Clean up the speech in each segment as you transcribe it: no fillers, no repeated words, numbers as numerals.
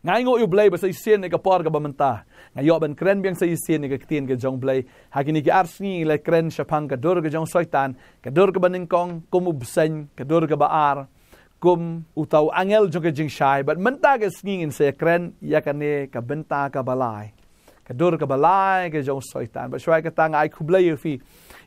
ngai ngo yu blay ba sai sien ne ka por ka ba menta ngayo ban kren biang sai sien ne ka tien ka jong blay hakini ki arsni le kren shapang ka dur ka jong soitan ka dur ka baning kong kum ubsen ka dur ka baar kum utau angel jong ka jing shai but menta ka sngin se kren ya ka ne ka benta ka balai ka dur ka balai ka jong soitan ba shwai ka ta ngai khublay yu fi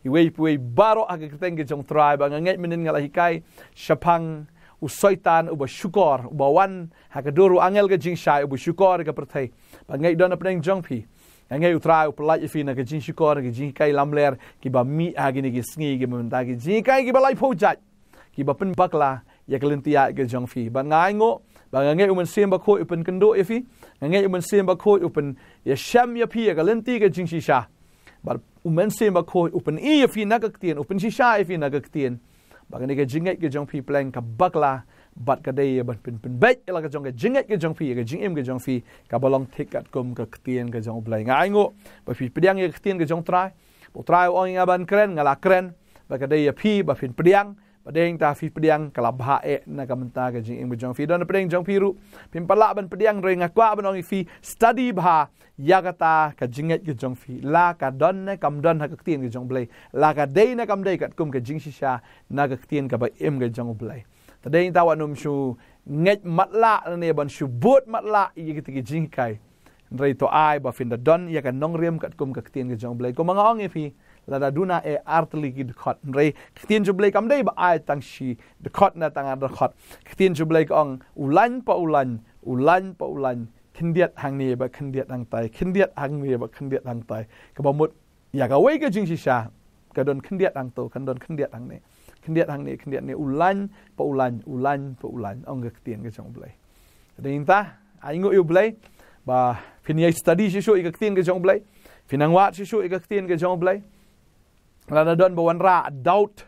iwe pui baro aga keteng ke jong tribe ang ngai minin ngala hikai shapang usoitan uba syukor uba wan hakaduru angel ke jing shai uba syukor ke perthai ba ngai don apneng jong pi ngai utrai upelai fi na ke jing syukor ke jing kai lamler ki ba mi agi ni ki sngi ke menta ki jing kai ki balai phojat ki ba pen bakla ya kelentia ke jong fi ba ngai ngo ba ngai umen sem ba kho upen kendo e fi ngai umen sem ba kho upen ya sham ya pi ke lenti ke jing shisha ba umen sem ba kho upen e fi na ka tien upen shisha e fi na ka tien bagani ke jingai ke jong pi pleng ka bakla bat ka dei ban pin bet la ka jong ke jingai ke jong pi ke jingim ke jong pi ka balong thik kat kum ka tien ke jong blai ngai ngo ba pi pediang ke tien ke jong trai bo trai ong nga ban kren ngala kren ba ka dei pi ba pin pediang ba deng ta fi pediang kala bha e na ka menta ke jingim ke jong pi don pediang jong pi ru pin pala ban pediang re nga kwa ban ong fi study bha yagata ka jingai ke jong fi la ka don ne kam don ha ka tien ke jong blai la ka dei na kam dei kat kum ke jing shisha na ka tien ka ba em ke jong blai ta dei ta wa num shu nget matla ne ban shu bot matla i ke jing kai rei to ai ba fin da don ya ka Nongkhryiem kat kum ka tien ke jong blai ko mga ong fi la da duna e artli ki khot rei tien ju blai kam dei ba ai tang shi de khot na tang da khot tien ju blai ong ulan pa ulan kendiat hang ni ba kendiat hang tai kendiat hang ni ba kendiat hang tai ka ba mut ya ka wei ka jing shisha ka don kendiat hang to kan don kendiat hang ni kendiat ni ulan pa ulan ong ka tien ka jong blai ding ta ai ngo yu blai ba phin ye study shi shu ka tien ka jong blai phinang wat shi shu ka tien ka jong blai la da don ba wan ra doubt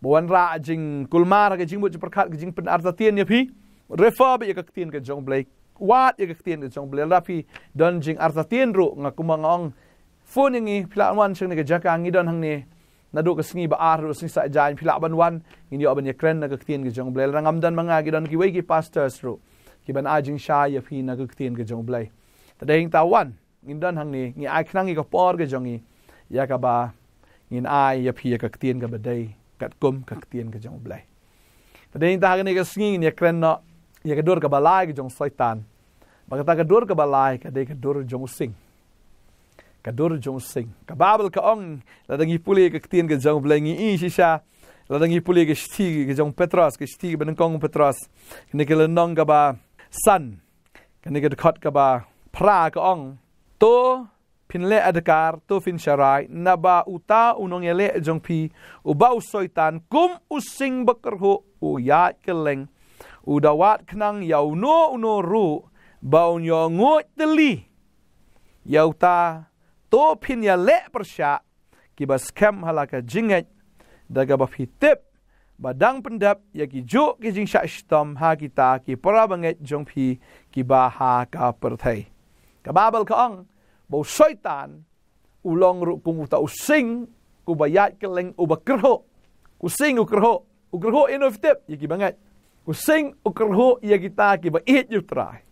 ba wan ra jing kulmar ka jing bu perkhat ka jing pen arta tien ni phi refer ba ka tien ka jong blai wat ya ketien ke jong blai rapi don jing arta tien ru nga kumangong phone ngi phila wan sing ne ke jaka ngi don hang ni na do ka sngi ba ar ru sing sa jain phila ban wan ngi yo ban ye kren na ka ketien ke jong blai rangam dan manga gi don ki wei ki pastors ru ki ban a jing sha ya phi na ka ketien ke jong blai ta ding ta wan ngi don hang ni ngi ai khnang ngi ka por ke jong ngi ya ka ba ngi ai ya phi ka ketien ka ba dei kat kum ka ketien ke jong blai ta ding ta ni ka sngi ni kren no ya ka dur ka balai ke jong soitan bagata ka dur ka balai ka dei ka dur jong sing ka babel ka ong la dangi puli ka tien ka jong blai ngi i shisha la dangi puli ka sti ka jong petros ka sti ban kong petros ni ka nong ka ba san ka ni ka khot ka ba pra ka ong to pinle adkar to fin sharai na ba uta unong ele jong pi u ba soitan kum using bakarho u ya keleng udawat knang yau no uno ru bau nyo ngot teli yau ta to pin ya le persya ki bas kem halaka jinget daga ba fitip badang pendap ya ki jo ki jing sha stom ha kita ki para banget jong pi ki ba ha ka perthai ka babal ka ong bau syaitan ulong ru kum uta using ku bayat keleng ubakrho kusing ukrho ino fitip ya ki banget using ukrho ya kita ki ba it you try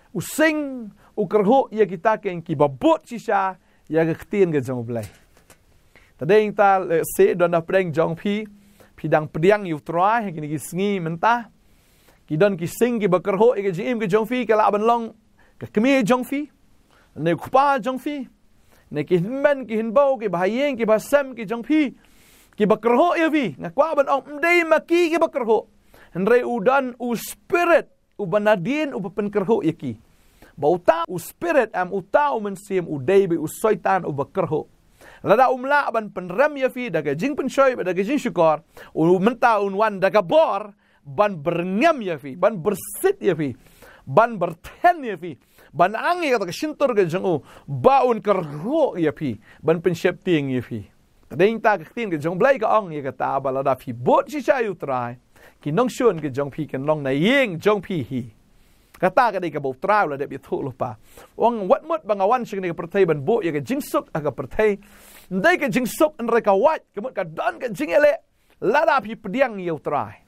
using ukrho ya kita ken ki ba bot shisha ya ka tien ke jong blai ta ding ta se don na preng jong pi dang pediang you try ki ni sngi menta ki don ki sing ki ba krho ke jim ke jong fi ka la ban long ka kmi jong fi ne khupa jong fi ne ki men ki hin bo ki ba yeng ki ba sem ki jong fi ki ba krho ya vi nga kwa ban ong mdei ma ki ba krho Henry udan u spirit u banadin u penkerho yaki. Bauta u spirit am uta u mensim u dei u soitan u bakerho. Lada umla ban penram yafi daga jing penshoy daga jing syukor u menta unwan daga bor ban berngam yafi ban bersit yafi ban berten yafi ban angi kata shintur ke jong u baun kerho yafi ban pensyepting yafi. Tading ta ketin ke jong blai ka ong ya kata balada fi bot si sayu try. Ki nong shun ke jong pi kan long na yeng jong pi hi kata ka dei ka bo trau la de bi thu lu pa ong wat mut bangawan sing ne pertai ban bo ya ka jingsuk aga pertai ndai ka jingsuk en re ka wat ka mut ka don ka jingele la da pi pediang yau trai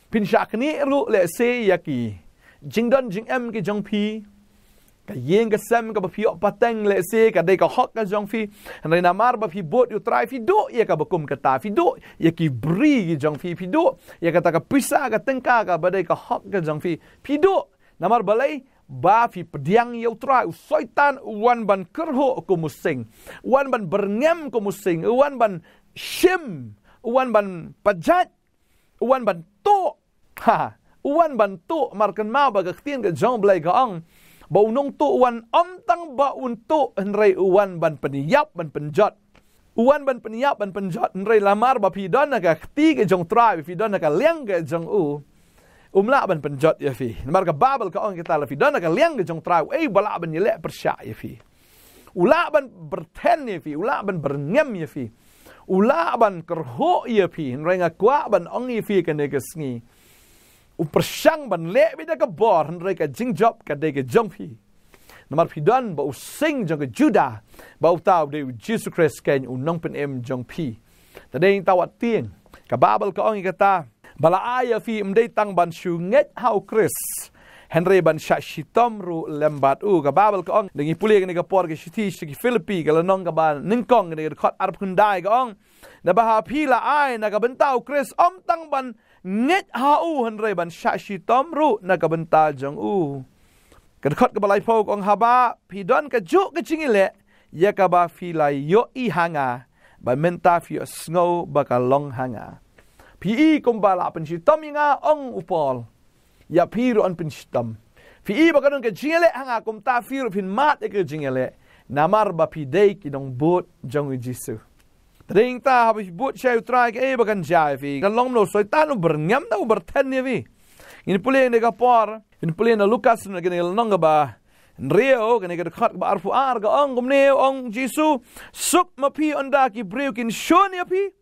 pin sha kni ru le se ya ki jing don jing em ke jong phi ka yeng ka sem ka phi pateng le se ka dei ka hok ka jong phi rai namar ba phi bot yu trai phi do ye ka bakum ka ta phi do ye ki bri ki jong phi do ye ka ta ka pisa ka tengka ka ba dei ka hok ka jong phi do namar balai ba phi pediang yu trai soitan wan ban kyrhuh ko musing wan ban berngem ko musing wan ban shim wan ban pajat wan ban to ha wan ban to markan ma ba ka tien ka jong blai ka ong ba unong tu wan tang ba untuk henrei uwan ban peniyap ban penjot uwan ban peniyap ban penjot henrei lamar ba pidon ka ti ke jong trai pidon ka liang ke jong umla ban penjot ya fi namar ka babel ka on kita la pidon ka liang ke jong trai bala ban yele persya ya fi ula ban berten ya fi ula ban berngem ya fi ula ban kerho ya fi henrei nga kwa ban ong ya fi ka ne ke sngi persang ban le bida ka bor henrei ka jingjob ka de ke jongpi namar pidon ba using jong ke juda ba utau de Jesus Christ ken Nongkhryiem jongpi tadeng tawat tieng ka babel ka ong kata bala aya fi mdei tang ban shu nget hau Chris henrei ban sha shitom ru lembat ka babel ka ong dengi pule ni ka por ke shiti ki Philippi ka lanong ka ban ningkong ni ka khot arp hundai ka ong na ba pila ai na ka bentau Chris tang ban nget hau henrei ban syashi tomru na kabenta jong kadkhot ka balai phok ong haba pidon ka juk ka chingile ya ka ba filai yo I hanga ba menta fi snow ba ka long hanga pi kumbala pen shitom nga ong upol ya piru an pen shitom fi ba ka ka chingile hanga kum ta firu pin mat ka chingile namar ba pi dei ki dong bot jong Jesus Tadeng ta habis buat saya utrai ke bagan jai fi kan long no soitan berngam da berten ni fi ini pulih ni kapor ini pulih na Lukas na kini long ba rio kini ke dekat ba arfu ar ga ong gumne ong Jisu suk ma pi onda ki breu kin shon ya fi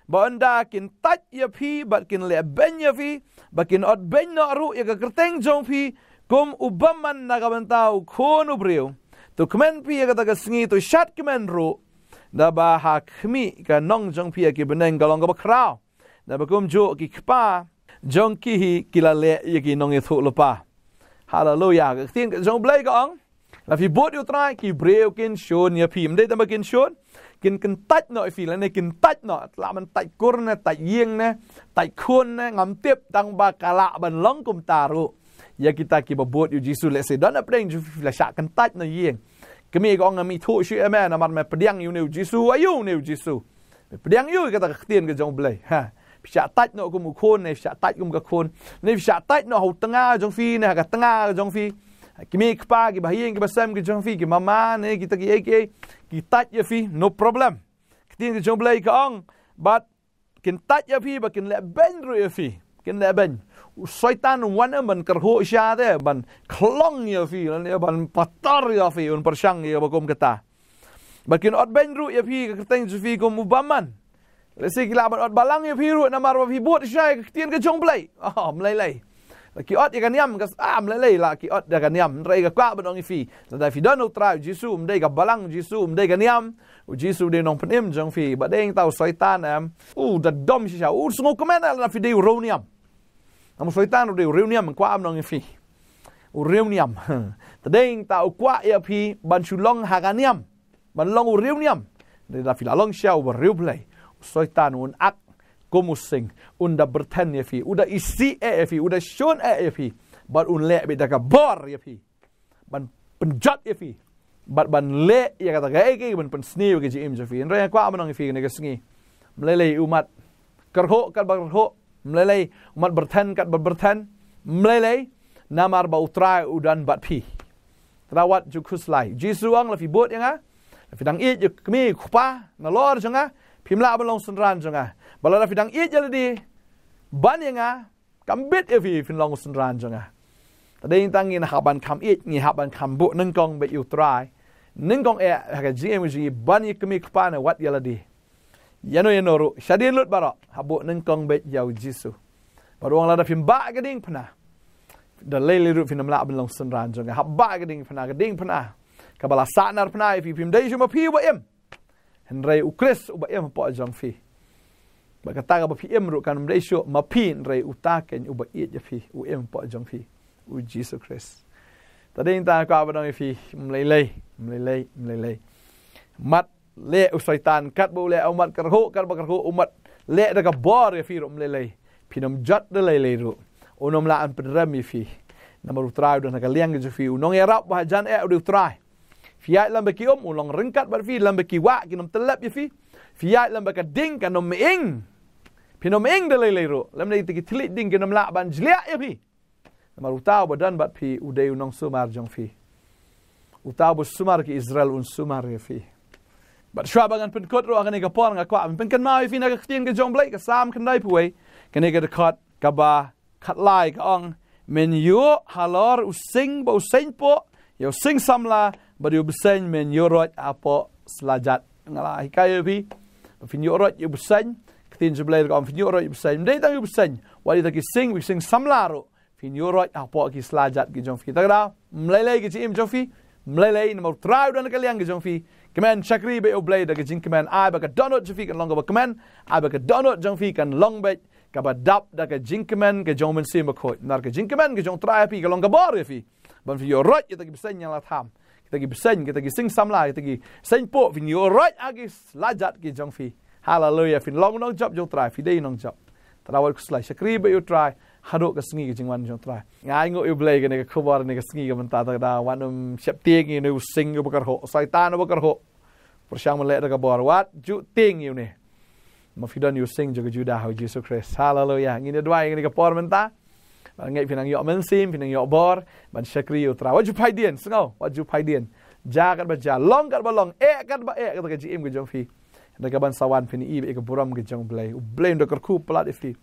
ba onda kin tat ya fi ba kin le ben ya fi ba kin ot ben no ru ya ka kerteng jong fi kum ubaman na ka bantau kono breu to kemen pi ya ka ta sngi to shat kemen ru da ba hakmi ka nong jong pia ki beneng galong ka bakrao da ba kum jo ki kpa jong ki hi kilale ye ki nong ithu lupa hallelujah ka tin ka jong blai ka ong la fi bot yu trai ki breu kin shon ya phim de ta ba kin shon kin tat no fi la ne kin tat no la man tat kur ne tat yeng ne tat khun ne ngam tip tang ba kala ban long kum taru ya kita ki ba bot yu Jisu le se don na preng ju la sha kan tat no yeng kami ko ngami thu shi amen amar me pediang yu ne Jisu ayu ne Jisu pediang yu ka ta tien ka jong blai ha pisa tat no ku mu khon ne pisa tat kum ka khon ne pisa tat no ho tanga jong fi ne ka tanga jong fi kimi kpa ki bahiyeng ki basam ki jong fi ki mama ne kita ki tat ya fi no problem tien ka jong blai ka ong but kin tat ya fi ba kin le ben ru ya fi kin le ben soitan wan ban kyrhuh sya de ban klong ya fi ne ban patar ya fi un persang ya bakum kata bakin ot ben ru ya fi ka teng ju fi kum ubaman le se kila ban ot balang ya fi ru na mar ba fi bot syai tien ka jong blai mlai ki ot ya kan yam ka mlai la ki ot ya kan yam rei ka kwa ban ong fi da fi don utrai Jisu mdei ka balang Jisu mdei kan yam Jisu de Nongkhryiem jong fi ba deng tau soitan da dom sya sungu komen na fi de roniam Amo soitan de reuniam kwa nong fi reuniam tadeng ta kwa ya pi ban Shillong haganiam ban long reuniam de la fila long shau ba replay soitan un ak komusing unda berten ya fi uda isi ya fi uda shon ya fi ban un le be da ka bor ya fi ban penjat ya fi ban le ya kata ga ke ban pen sniu ke jim ja fi re kwa nong fi ne ka sngi mlele umat kyrhuh kan kyrhuh mlelei umat berten kat berten mlelei namar ba utrai udan bat pi trawat ju khuslai Jisu ang la fi bot yanga la fi dang it ju kmi khupa na lor janga phimla ba long sunran janga bala la fi dang it jaladi ban yanga kambit e fi fin long sunran janga tadeng tangin haban kam it ni haban kam bu neng kong be utrai neng kong e ha ji ban yi kmi khupa na wat jaladi yano ru syadin lut barok habuk nengkong bet yau Jisu baruang lada fim ba gading pernah da lele ru fin mla belong sunran jong habba gading pernah kabala sanar pernah fi fim dai cuma pi ba em henrei ukris uba em po jong fi ba kata ga ba fi em ru kan dai syo ma pi rei utaken uba i je fi u em po jong fi Jesus Christ. Tadi ta ko abang fi melelei. Mat le soitan kat bu le umat kyrhuh kat kyrhuh umat le da ka bor fi rom melelei. Pinom jat de lelei ru. Unom la an pedram fi. Namar utrai dan ka liang ju fi unong erap ba jan u utrai. Fiat lam beki ulong rengkat bar fi lam beki wa kinom telap fi. Fiat lam beka ding kanom meing. Pinom ing de lelei ru. Lam nei tiki tilit ding kinom la ban jliak fi. Namar utau badan bat fi udai unong sumar jong fi. Utau bu sumar ki Israel un sumar fi. Bat shwabangan pen kot ro akan ka por nga kwa pen kan mai fi na ka tien ka jong blai ka sam kan dai puai kan ka dekat ka ba khat lai ka ong men yo halor using bo sing po yo sing samla ba yo beseng men yo rot apo selajat ngala hikai fi fin yo rot yo beseng tin je blai ka fin yo rot yo beseng dei tang yo beseng wali ta ki sing we sing samla ro fin yo rot apo ki selajat ki jong fi ta da mlai ki im jong fi mlai no trau dan ka liang ki jong fi kemen chakri be oblay da gajing kemen ai ba ka donut jfi kan long ba kemen ai ba ka donut jong fi kan long be ka ba dap da ka jing kemen ka jong men sim ko nar ka jing kemen ka jong trai pi ka long ka bor fi ban fi yo rot kita ki besen yang la tham kita ki besen kita ki sing sam la kita ki sen po fi yo rot agis lajat ki jong fi hallelujah fi long nong job jong trai fi dei nong job tarawal kuslai chakri be yo trai haduk ka sengi ka jingwan jong trai ngai ngo oblay ka ne ka khubor ne ka sengi ka menta ta da wanum sep tieng ni sing yo bakar ho soitan bakar ho persyang melek da ka bor wat ju ting you ne mafidon you sing jo juda ho Jesus Christ hallelujah ngini dua ngini ka por menta ngai pinang yo men sim pinang yo bor ban shakri yo tra waju pai dien sngo waju pai dien ja kat ba ja long kat ba long kat ba kat ka jim ka jong fi da ka ban sawan pini i ka buram ka jong blai u blai ndo ka khu plat fi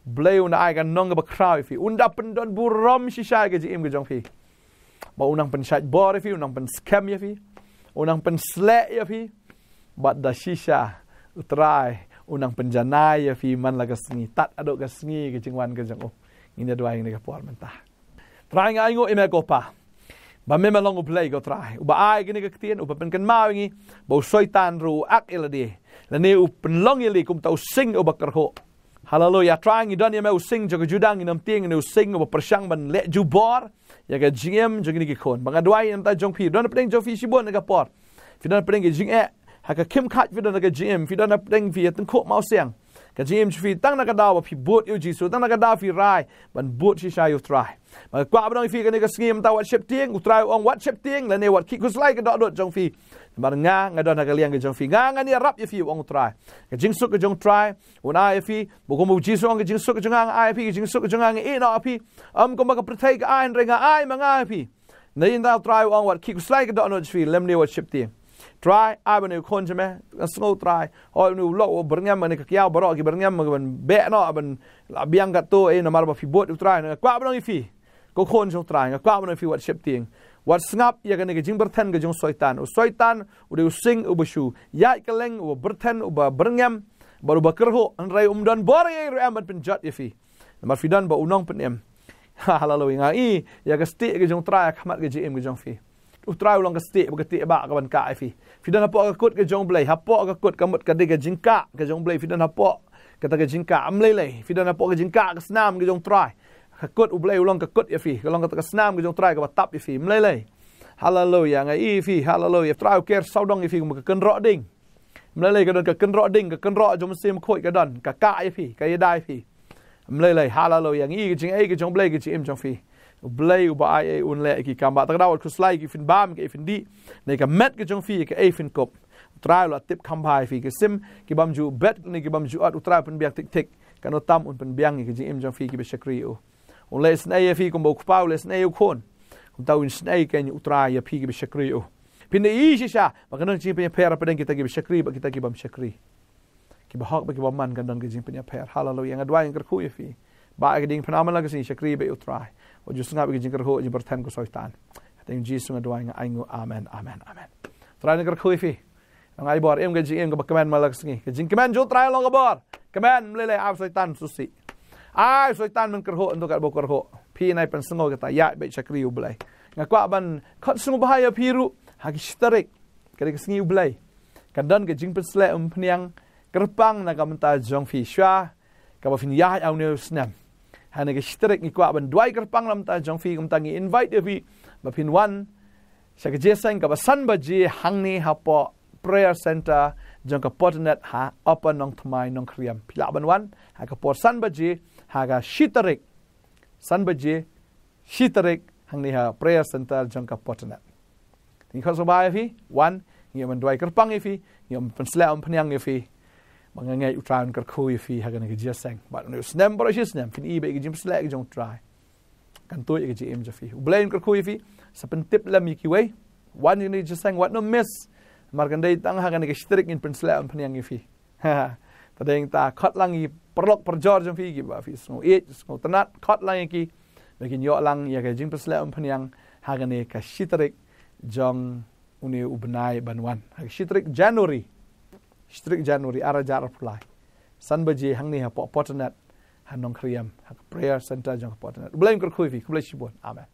blai una ai kan nong ba kraw fi unda pendon buram shisha ka jim ka jong fi ba unang pen shat bor fi unang pen scam ya fi unang pen slek ya fi bat da shisha utrai unang penjanai ya fi man la ka sngi tat adok ka sngi ka jingwan ka jong ini dua yang ka por mentah trai ngai ngo ime ko pa ba me malong play go trai uba ai gini ka tien uba pen kan mau ngi bo soitan ru ak elade la ne u pen long ili kum tau sing uba kerho hallelujah trai ngi don ye me u sing jo judang inam tieng ne u sing uba persyang ban le jubor ya ka jingem jo gini ki kon ba dua yang ta jong pi don pedeng jo fi sibon ka por fi don pedeng jing e ha ka kim khat fi don ka jingem fi don pedeng fi ten ko mau siang ka jim fi tang na ka daw fi bot yu jisu tang na ka daw fi rai ban bot shi sha yu try ma kwa bang fi ka ne ka ngim ta wat shep tieng u try ong wat shep tieng la ne wat ki kus lai ka dot jong fi bar nga don ka liang ka jong fi nga ni rap ye fi ong try ka jing suk ka jong try un ai fi bo ko mu jisu ong ka jing suk ka jong ai fi jing suk ka jong e na fi ko ma ka prethai ka ai renga ai ma nga fi ne in da try ong wat ki kus lai ka dot fi lem ne wat shep tieng try ai banu kon jeme snow try o nu lo berngam ne ka kiao baro ki berngam ban be no ban biang ka to e na mar ba fi bot try na kwa banu fi ko kon jong try nga kwa banu fi wat shep tieng wat snap ya ka ne ka jing berthen ka jong soitan u de sing u beshu ya ka leng u berthen u ba berngam baru ba kerho an rai don bor ye ru am ban jat ye fi na mar fi dan ba unong pen em hallelujah nga i ya ka sti ka jong try khamat ka jim ka jong fi utrai ulang ka sti ba ka ban ka fi dan hapo ka kut ka jong blai hapo ka kut ka mut ka de ka jingka ka jong blai dan hapo ka ta ka jingka am lei dan hapo ka jingka ka snam ka jong try ka kut u blai ulang ka kut ya fi ka long ka snam ka jong try ka tap ya fi lei hallelujah ngai fi hallelujah try ker saudong ya fi ka ken ro ding lei ka don ka ken ro ding ka ken ro jom sim khoi ka don ka ya fi ka ya dai fi lei hallelujah ngai ka jing ai ka jong blai ka jim jong fi blai u ba ai un le ki kamba ta daw ku slai ki fin bam ki fin di ne ka met ki jong fi ki e fin kop trai la tip khambai fi ki sim ki bam ju bet ni ki bam ju at utrai pen biak tik tik kan o tam un pen biang ki jim jong fi ki be shakri u un le snai fi kum bo ku pau le snai u kon kum tau in snai ken utrai ya fi ki be shakri u pin ne i sha ba kan ji pen per pen ki ta ki be shakri ba ki ta ki bam shakri ki ba hak ba ki bam man kan don ki jim pen per hallelujah ngadwa yang kerku ya fi ba ki ding phenomenal ka si shakri be utrai o just nga bi jingkar ho ji berthan ko soitan teng Jesus nga doang aingo amen amen amen try na kar fi ngai bor em ga ji em ga kamen malak sngi ka jing kamen jo try long ga bor kamen lele ab soitan susi ai soitan man kar ho ndo ka bo kar ho phi nai pen sngo ga ta ya be chakri u blai nga kwa ban khat sngo bahaya phiru ha ki starik ka ke sngi u blai ka dan ga jing pen sle pniang kerpang na ka menta jong fi shwa ka ba fin ya au ne snam hane ke shitrik ni kwa ban dwai kerpang lam ta jong fi kum tangi invite dia fi ba pin wan sa ke jesang ka ba san ba je hang ni ha po prayer center jong ka potternet ha open Nongthymmai Nongkhryiem pila ban wan ha ka por san ba je ha ga shitrik san ba je shitrik hang ni ha prayer center jong ka potternet ni kho so ba fi wan ni man dwai kerpang fi ni man sla panyang fi mangangai utran kar khui fi ha ga ni je sang ba no snem bro shi snem fin ibe ge jim sla ge jong try kan tu ge jim je fi blain kar khui fi sa pen tip lam ki wei wan ni je sang wat no miss mar kan dei tang ha ga ni ge strik in pen sla panyang fi ha ta deng ta khat lang i perlok perjor jong fi gi ba fi so e so tanat khat lang ki begin yo lang ya ge jim pen sla panyang ha ga ni ka shitrik jong uni ubnai banwan ha shitrik January ara jar apply san baje hang ni ha potternet ha Nongkhryiem ha prayer center jong potternet blame kar khui fi khlai shibon amen